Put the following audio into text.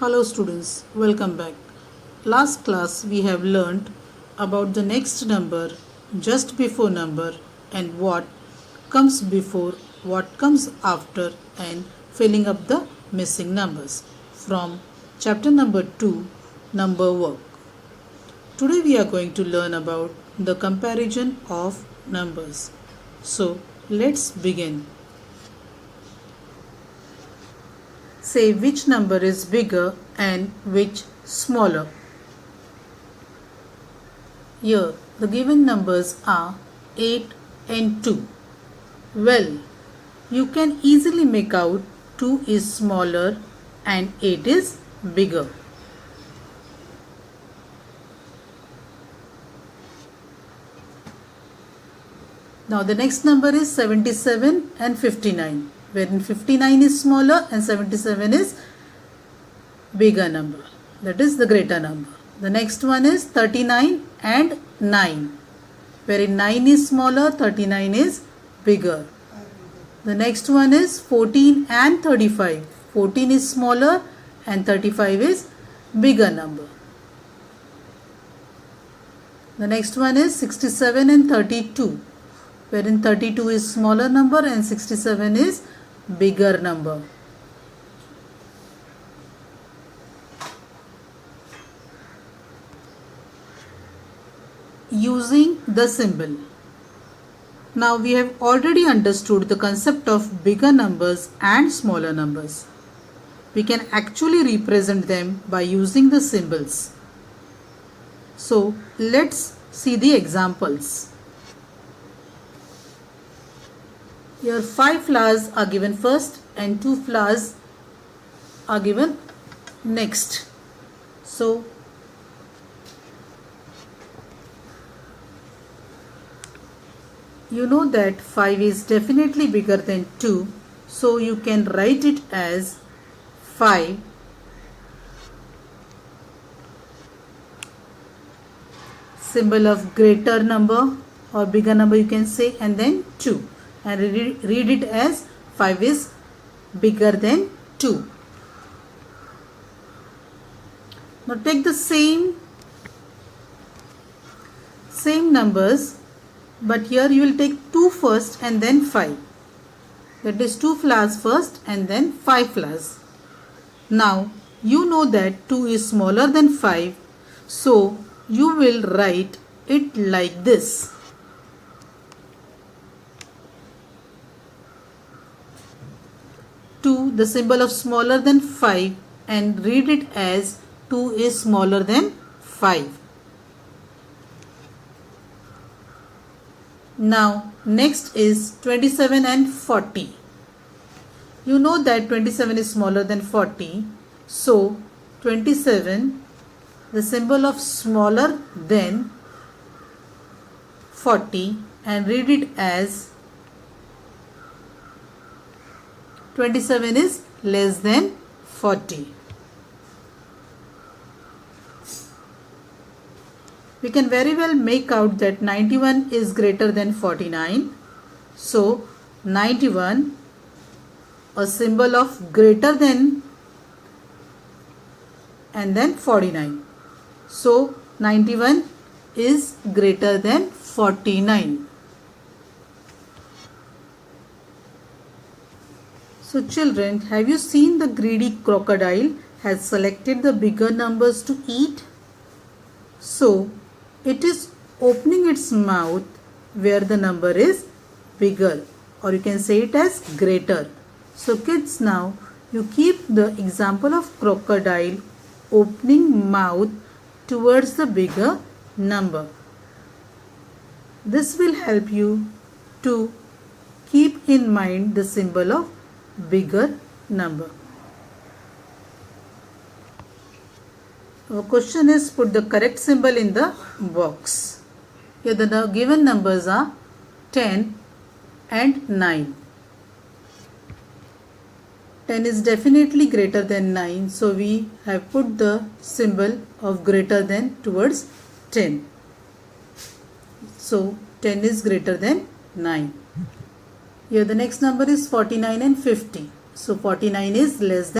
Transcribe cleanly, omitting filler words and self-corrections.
Hello students, welcome back. Last class we have learned about the next number, just before number, and what comes before, what comes after, and filling up the missing numbers from chapter number 2, number work. Today we are going to learn about the comparison of numbers. So let's begin. Say which number is bigger and which smaller. Here the given numbers are 8 and 2. Well, you can easily make out 2 is smaller and 8 is bigger. Now the next number is 77 and 59. Wherein 59 is smaller and 77 is bigger number, that is the greater number. The next one is 39 and 9, wherein 9 is smaller, 39 is bigger. The next one is 14 and 35. 14 is smaller and 35 is bigger number. The next one is 67 and 32, wherein 32 is smaller number and 67 is bigger number. Using the symbol. Now we have already understood the concept of bigger numbers and smaller numbers. We can actually represent them by using the symbols. So let's see the examples. Here 5 flowers are given first and 2 flowers are given next. So you know that 5 is definitely bigger than 2. So you can write it as 5 symbol of greater number or bigger number you can say, and then 2. And read it as 5 is bigger than 2. Now take the same numbers, but here you will take 2 first and then 5. That is 2 flowers first and then 5 flowers. Now you know that 2 is smaller than 5, so you will write it like this. 2, the symbol of smaller than 5, and read it as 2 is smaller than 5. Now next is 27 and 40. You know that 27 is smaller than 40. So 27, the symbol of smaller than 40, and read it as 27 is less than 40. We can very well make out that 91 is greater than 49. So 91, a symbol of greater than and then 49. So 91 is greater than 49. So children, have you seen the greedy crocodile has selected the bigger numbers to eat? So it is opening its mouth where the number is bigger, or you can say it as greater. So kids, now you keep the example of crocodile opening mouth towards the bigger number. This will help you to keep in mind the symbol of bigger number. Our question is, put the correct symbol in the box. Here the given numbers are 10 and 9. 10 is definitely greater than 9, so we have put the symbol of greater than towards 10. So 10 is greater than 9. Here the next number is 49 and 50. So 49 is less than